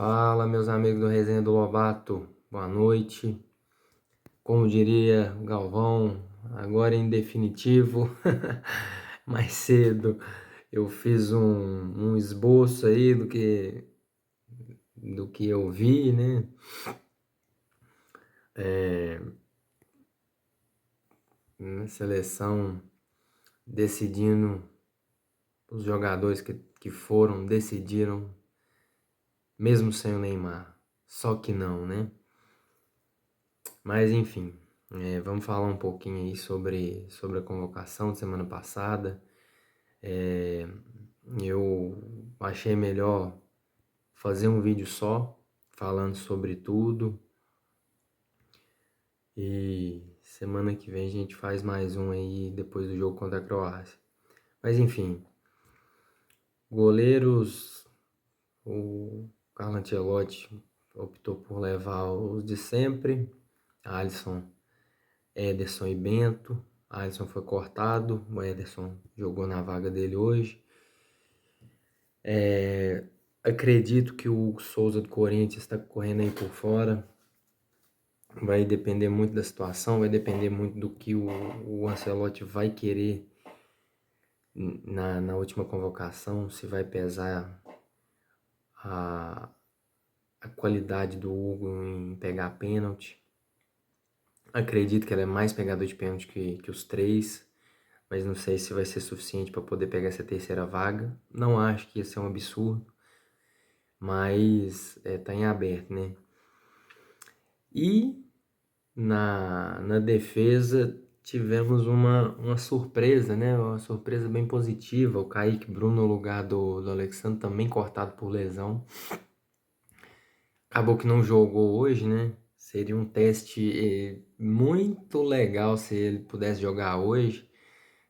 Fala, meus amigos do Resenha do Lobato, boa noite. Como diria o Galvão, agora em definitivo, mais cedo eu fiz um esboço aí do que eu vi, né? Na seleção decidindo, os jogadores que foram, decidiram, mesmo sem o Neymar. Só que não, né? Mas enfim, vamos falar um pouquinho aí sobre a convocação de semana passada. Eu achei melhor fazer um vídeo só, falando sobre tudo. E semana que vem a gente faz mais um aí depois do jogo contra a Croácia. Mas enfim, goleiros, o Carlo Ancelotti optou por levar os de sempre, Alisson, Ederson e Bento. Alisson foi cortado, o Ederson jogou na vaga dele hoje. Acredito que o Hugo Souza do Corinthians está correndo aí por fora. Vai depender muito da situação, vai depender muito do que o Ancelotti vai querer na última convocação, se vai pesar a, a qualidade do Hugo em pegar pênalti. Acredito que ele é mais pegador de pênalti que os três, mas não sei se vai ser suficiente para poder pegar essa terceira vaga. Não acho que ia ser um absurdo, mas tá em aberto, né? E na defesa tivemos uma surpresa, né? Uma surpresa bem positiva. O Kaique Bruno no lugar do Alexandre, também cortado por lesão. Acabou que não jogou hoje, né? Seria um teste muito legal se ele pudesse jogar hoje.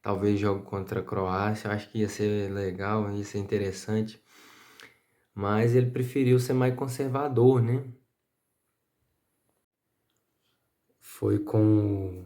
Talvez jogue contra a Croácia. Eu acho que ia ser legal, ia ser interessante. Mas ele preferiu ser mais conservador, né? Foi com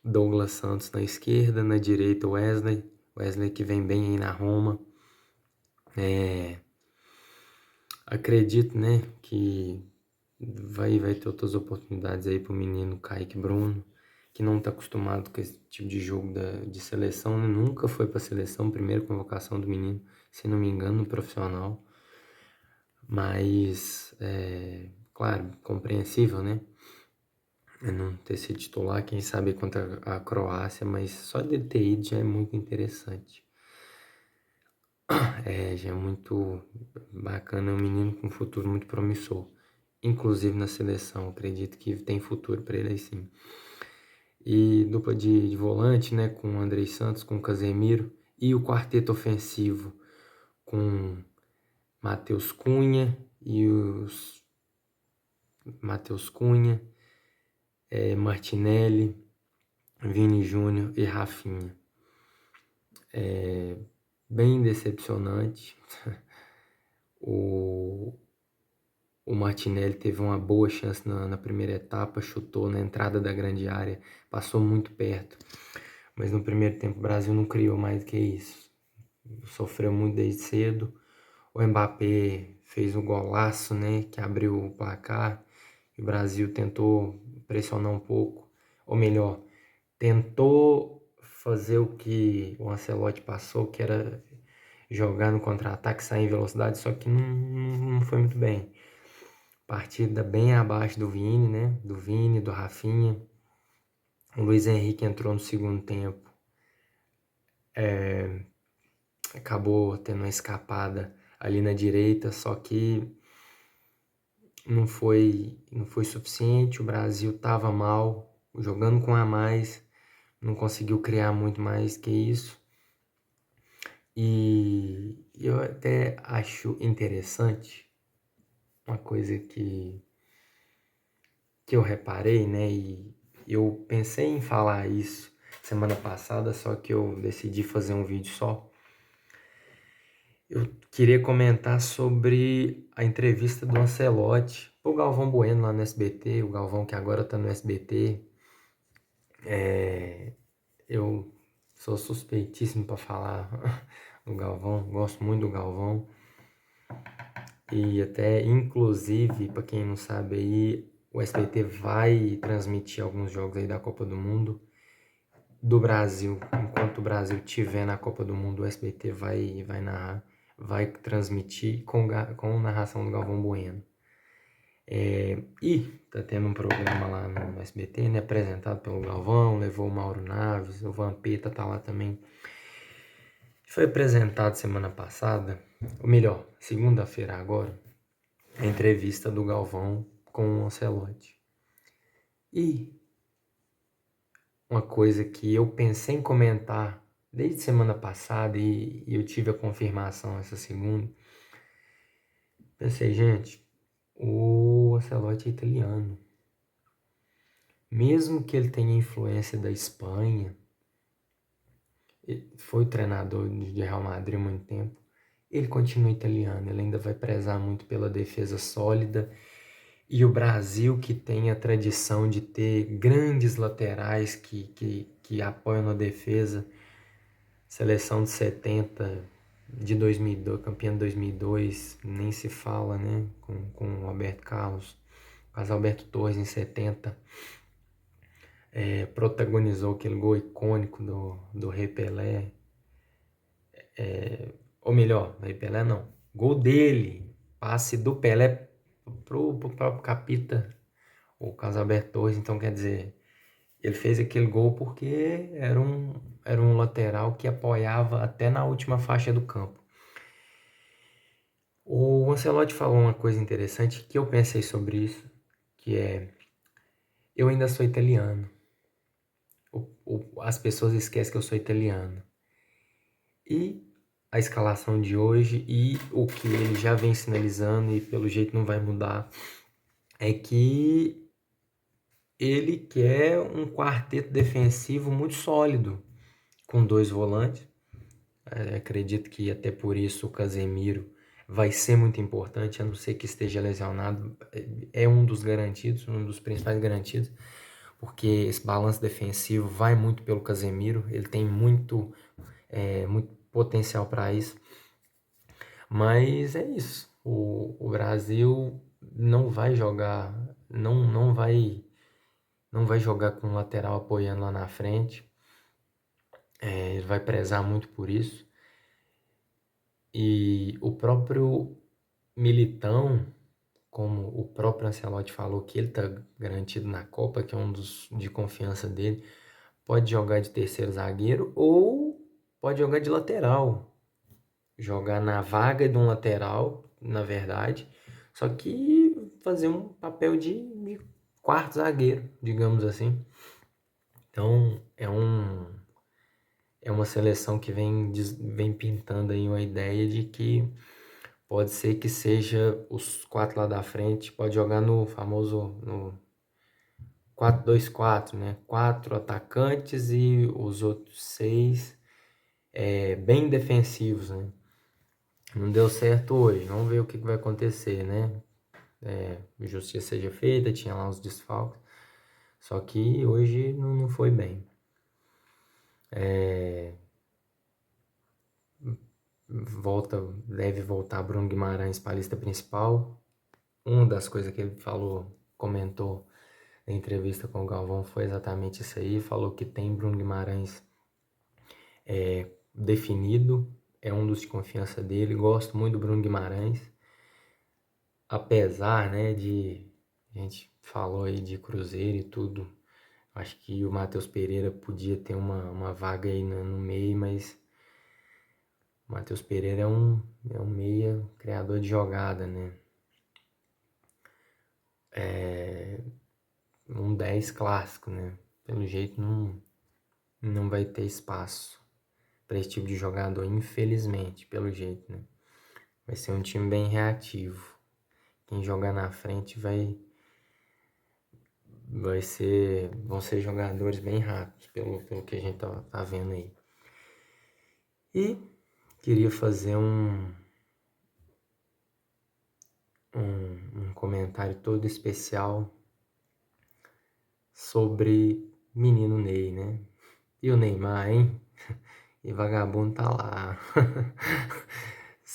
Douglas Santos na esquerda, na direita Wesley. Wesley que vem bem aí na Roma. Acredito, né, que vai ter outras oportunidades aí pro menino Kaique Bruno, que não tá acostumado com esse tipo de jogo de seleção, né? Nunca foi pra seleção, primeira convocação do menino, se não me engano, no profissional. Mas, claro, compreensível, né? Não ter sido titular, quem sabe contra a Croácia, mas só dele ter ido já é muito interessante. Já é muito bacana, é um menino com um futuro muito promissor. Inclusive na seleção, acredito que tem futuro para ele aí sim. E dupla de volante, né, com o Andrei Santos, com o Casemiro. E o quarteto ofensivo com Matheus Cunha e os Matheus Cunha, Martinelli, Vini Júnior e Rafinha. Bem decepcionante. O Martinelli teve uma boa chance na primeira etapa, chutou na entrada da grande área, passou muito perto. Mas no primeiro tempo o Brasil não criou mais do que isso. Sofreu muito desde cedo. O Mbappé fez um golaço, né, que abriu o placar. E o Brasil tentou pressionar um pouco. Ou melhor, tentou fazer o que o Ancelotti passou, que era jogar no contra-ataque, sair em velocidade, só que não foi muito bem. Partida bem abaixo do Vini, né? Do Vini, do Rafinha. O Luiz Henrique entrou no segundo tempo. Acabou tendo uma escapada ali na direita, só que não foi suficiente. O Brasil estava mal, jogando com a mais, não conseguiu criar muito mais que isso. E eu até acho interessante uma coisa que eu reparei, né? E eu pensei em falar isso semana passada, só que eu decidi fazer um vídeo só. Eu queria comentar sobre a entrevista do Ancelotti pro Galvão Bueno lá no SBT, o Galvão que agora tá no SBT. Eu sou suspeitíssimo para falar do Galvão, gosto muito do Galvão. E até, inclusive, para quem não sabe aí, o SBT vai transmitir alguns jogos aí da Copa do Mundo do Brasil. Enquanto o Brasil tiver na Copa do Mundo, o SBT vai narrar, vai transmitir com narração do Galvão Bueno. E tá tendo um programa lá no SBT, né, apresentado pelo Galvão, levou o Mauro Naves, o Vampeta tá lá também. Foi apresentado semana passada, ou melhor, segunda-feira agora, a entrevista do Galvão com o Ancelotti. E uma coisa que eu pensei em comentar desde semana passada e eu tive a confirmação essa segunda. Pensei, gente, o Ancelotti é italiano. Mesmo que ele tenha influência da Espanha, foi treinador de Real Madrid há muito tempo, ele continua italiano, ele ainda vai prezar muito pela defesa sólida. E o Brasil, que tem a tradição de ter grandes laterais que apoiam na defesa, seleção de 70, de 2002, campeão de 2002, nem se fala, né? Com o Roberto Carlos, mas Alberto Torres em 70, protagonizou aquele gol icônico do Rei Pelé, ou melhor, Rei Pelé não, gol dele, passe do Pelé pro próprio Capita, o Carlos Alberto Torres. Então, quer dizer, ele fez aquele gol porque era um lateral que apoiava até na última faixa do campo. O Ancelotti falou uma coisa interessante que eu pensei sobre isso, que é, eu ainda sou italiano. As pessoas esquecem que eu sou italiano. E a escalação de hoje e o que ele já vem sinalizando e pelo jeito não vai mudar, é que ele quer um quarteto defensivo muito sólido, com 2 volantes. Acredito que até por isso o Casemiro vai ser muito importante, a não ser que esteja lesionado. É um dos garantidos, um dos principais garantidos, porque esse balanço defensivo vai muito pelo Casemiro. Ele tem muito potencial para isso. Mas é isso. O Brasil não vai jogar, não vai jogar com o lateral apoiando lá na frente. Ele vai prezar muito por isso. E o próprio Militão, como o próprio Ancelotti falou que ele está garantido na Copa, que é um dos de confiança dele, pode jogar de terceiro zagueiro ou pode jogar de lateral. Jogar na vaga de um lateral, na verdade, só que fazer um papel de quarto zagueiro, digamos assim. Então, é uma seleção que vem pintando aí uma ideia de que pode ser que seja os 4 lá da frente, pode jogar no famoso no 4-2-4, né? 4 atacantes e os outros 6 bem defensivos, né? Não deu certo hoje, vamos ver o que vai acontecer, né? Justiça seja feita, tinha lá os desfalques, só que hoje não foi bem. Deve voltar Bruno Guimarães para a lista principal. Uma das coisas que ele falou, comentou na entrevista com o Galvão foi exatamente isso aí. Falou que tem Bruno Guimarães definido, é um dos de confiança dele. Gosto muito do Bruno Guimarães, apesar, né, de a gente falou aí de Cruzeiro e tudo. Acho que o Matheus Pereira podia ter uma vaga aí no meio, mas o Matheus Pereira é um meia criador de jogada, né? Um 10 clássico, né? Pelo jeito não vai ter espaço para esse tipo de jogador, infelizmente, pelo jeito, né? Vai ser um time bem reativo. Quem jogar na frente vão ser jogadores bem rápidos, pelo que a gente tá vendo aí. E queria fazer um comentário todo especial sobre menino Ney, né? E o Neymar, hein? E vagabundo tá lá.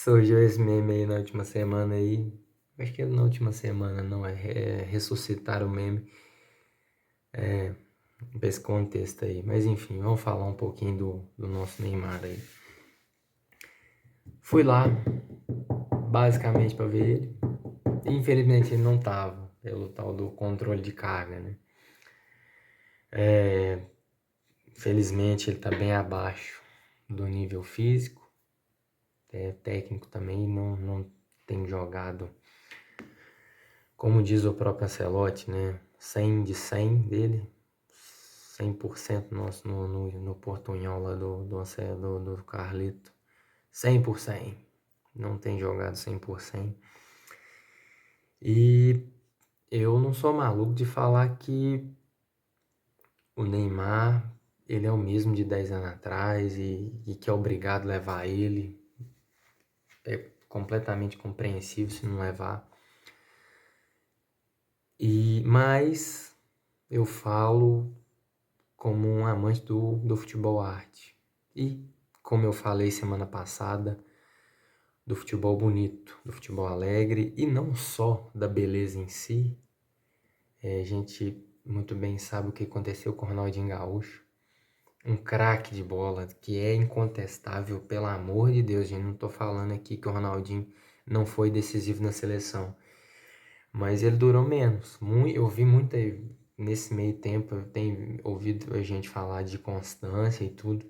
Surgiu esse meme aí na última semana aí. Acho que na última semana, não, ressuscitar o meme pra esse contexto aí. Mas enfim, vamos falar um pouquinho do nosso Neymar aí. Fui lá, basicamente para ver ele. Infelizmente ele não tava, pelo tal do controle de carga, né? Felizmente ele tá bem abaixo do nível físico. Técnico também não tem jogado, como diz o próprio Ancelotti, né? 100 de 100 dele, 100% nosso no portunhol lá do Carlito. 100%. Não tem jogado 100%. E eu não sou maluco de falar que o Neymar, ele é o mesmo de 10 anos atrás e que é obrigado a levar ele. É completamente compreensível se não levar. Mas eu falo como um amante do futebol arte. E, como eu falei semana passada, do futebol bonito, do futebol alegre e não só da beleza em si. A gente muito bem sabe o que aconteceu com o Ronaldinho Gaúcho. Um craque de bola que é incontestável, pelo amor de Deus, gente. Não tô falando aqui que o Ronaldinho não foi decisivo na seleção. Mas ele durou menos. Eu vi muita. Nesse meio tempo, eu tenho ouvido a gente falar de constância e tudo.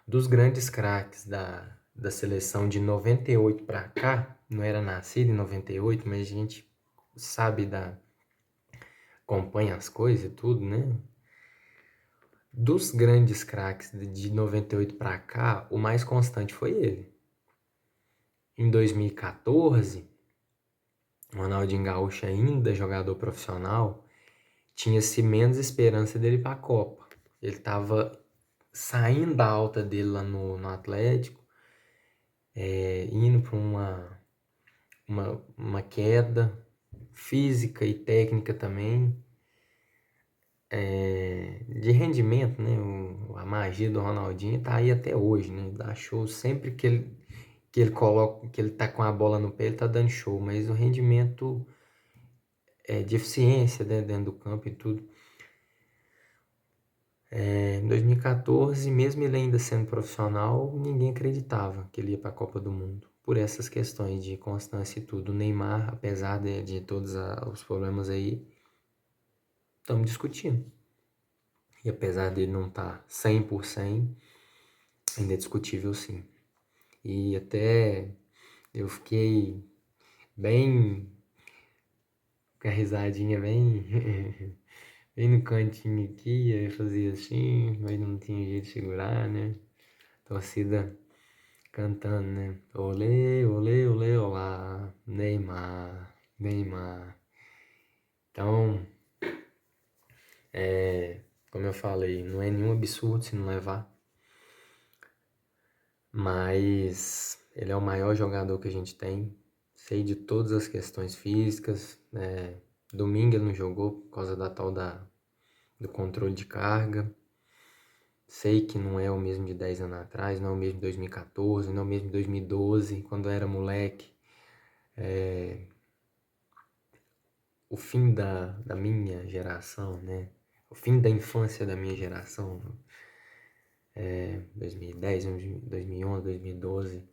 Dos grandes craques da seleção de 98 para cá, não era nascido em 98, mas a gente sabe acompanha as coisas e tudo, né? Dos grandes craques de 98 para cá, o mais constante foi ele. Em 2014, o Ronaldinho Gaúcho, ainda jogador profissional, tinha-se menos esperança dele para a Copa. Ele estava saindo da alta dele lá no Atlético, indo para uma queda física e técnica também, de rendimento, né? A magia do Ronaldinho tá aí até hoje, né? Dá show sempre que ele coloca, que ele tá com a bola no pé, ele tá dando show, mas o rendimento de eficiência, né, dentro do campo e tudo. Em 2014, mesmo ele ainda sendo profissional, ninguém acreditava que ele ia para a Copa do Mundo. Por essas questões de constância e tudo. O Neymar, apesar de todos os problemas aí, estamos discutindo. E apesar dele não estar 100%, ainda é discutível sim. E até eu fiquei bem com a risadinha bem, bem no cantinho aqui, aí eu fazia assim, mas não tinha jeito de segurar, né? Torcida cantando, né? Olê, olê, olê, olá, Neymar, Neymar. Então, como eu falei, não é nenhum absurdo se não levar. Mas ele é o maior jogador que a gente tem. Sei de todas as questões físicas. Domingo ele não jogou por causa da tal do controle de carga. Sei que não é o mesmo de 10 anos atrás, não é o mesmo de 2014, não é o mesmo de 2012, quando eu era moleque. O fim da minha geração, né? O fim da infância da minha geração, 2010, 2011, 2012.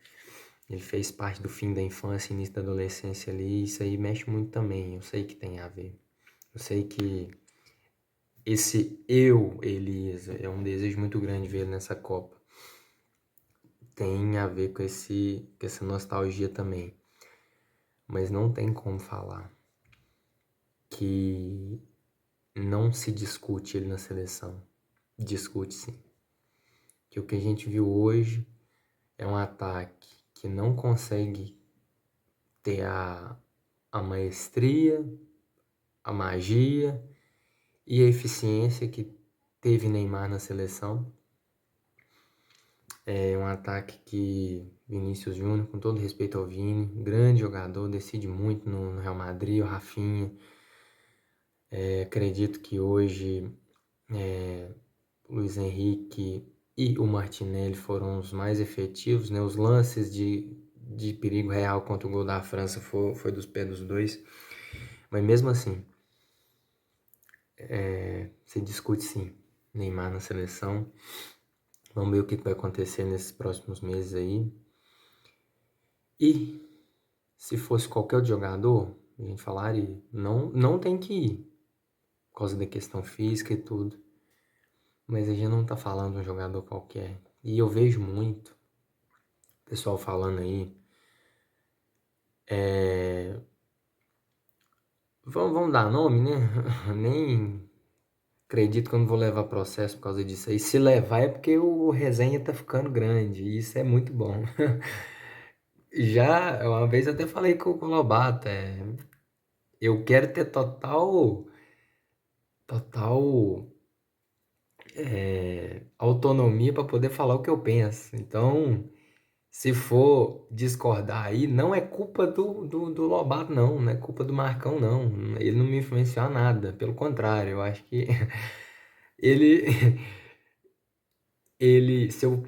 Ele fez parte do fim da infância, início da adolescência ali, e isso aí mexe muito também, eu sei que tem a ver. Eu sei que esse Elias, é um desejo muito grande ver ele nessa Copa. Tem a ver com essa nostalgia também. Mas não tem como falar que não se discute ele na seleção. Discute sim. Que o que a gente viu hoje é um ataque que não consegue ter a maestria, a magia e a eficiência que teve Neymar na seleção. É um ataque que Vinícius Júnior, com todo respeito ao Vini, grande jogador, decide muito no Real Madrid, o Rafinha. Acredito que hoje Luiz Henrique e o Martinelli foram os mais efetivos, né? Os lances de perigo real contra o gol da França foi dos pés dos dois. Mas mesmo assim, se discute sim Neymar na seleção. Vamos ver o que vai acontecer nesses próximos meses aí. E se fosse qualquer outro jogador, a gente falaria, não tem que ir, por causa da questão física e tudo. Mas a gente não tá falando de um jogador qualquer. E eu vejo muito pessoal falando aí, vamos dar nome, né? Nem acredito que eu não vou levar processo por causa disso aí. Se levar é porque o resenha tá ficando grande, e isso é muito bom. Já, uma vez eu até falei com o Lobato, eu quero ter total autonomia para poder falar o que eu penso. Então, se for discordar aí, não é culpa do Lobato, não é culpa do Marcão, não. Ele não me influenciou nada, pelo contrário, eu acho que ele, se eu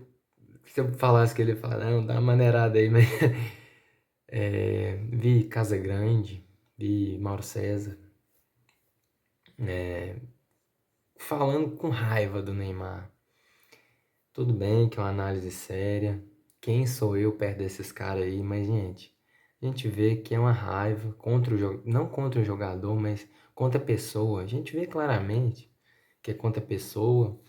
falasse que ele fala, não, dá uma maneirada aí, mas vi Casagrande, vi Mauro César, falando com raiva do Neymar. Tudo bem que é uma análise séria. Quem sou eu perto desses caras aí? Mas, gente, a gente vê que é uma raiva contra não contra o jogador, mas contra a pessoa. A gente vê claramente que é contra a pessoa,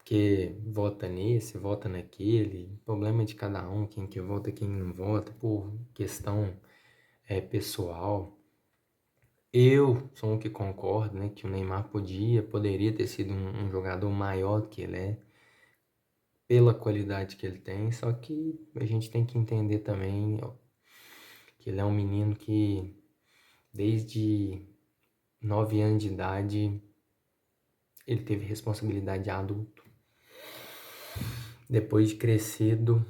que vota nesse, vota naquele. Problema de cada um, quem que vota, quem não vota, por questão pessoal. Eu sou um que concordo, né, que o Neymar poderia ter sido um jogador maior do que ele é, pela qualidade que ele tem, só que a gente tem que entender também ó, que ele é um menino que desde 9 anos de idade ele teve responsabilidade de adulto. Depois de crescido,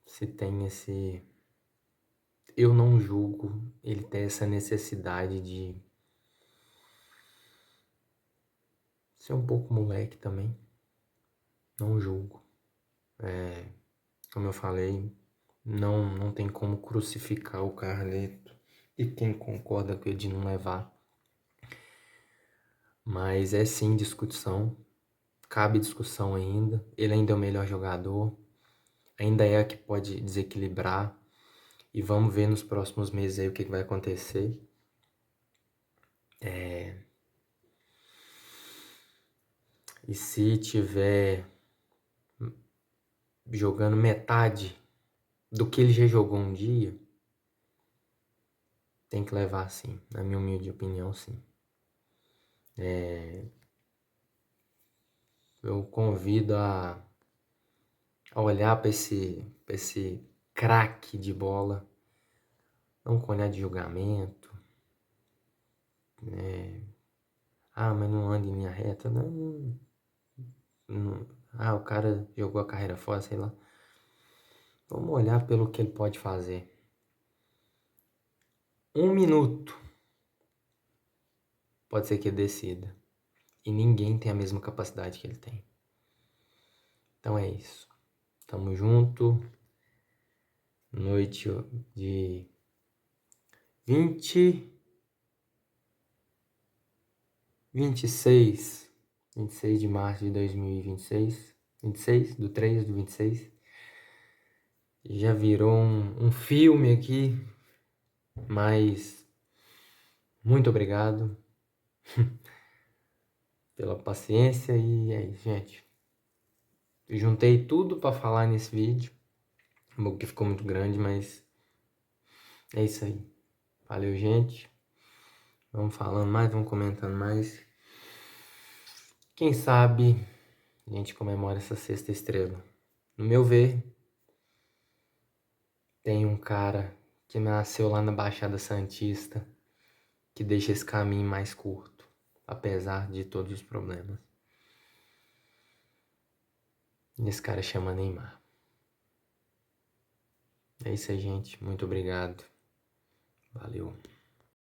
se tem esse... Eu não julgo ele ter essa necessidade de ser um pouco moleque também. Não julgo. Como eu falei, não tem como crucificar o Carleto e quem concorda com ele de não levar. Mas é sim discussão, cabe discussão ainda. Ele ainda é o melhor jogador, ainda é a que pode desequilibrar. E vamos ver nos próximos meses aí o que vai acontecer. E se tiver jogando metade do que ele já jogou um dia, tem que levar sim, na minha humilde opinião, sim. Eu convido a olhar para esse craque de bola, não com olhar de julgamento, mas não anda em linha reta, não. O cara jogou a carreira fora, sei lá. Vamos olhar pelo que ele pode fazer. 1 minuto pode ser que ele decida. E ninguém tem a mesma capacidade que ele tem. Então é isso. Tamo junto. Noite de 26 de março de 2026. 26 do 3 do 26. Já virou um filme aqui. Mas muito obrigado pela paciência e é isso, gente. Juntei tudo para falar nesse vídeo. O book ficou muito grande, mas é isso aí. Valeu, gente. Vamos falando mais, vamos comentando mais. Quem sabe a gente comemora essa sexta estrela. No meu ver, tem um cara que nasceu lá na Baixada Santista que deixa esse caminho mais curto, apesar de todos os problemas. E esse cara chama Neymar. É isso aí, gente. Muito obrigado. Valeu.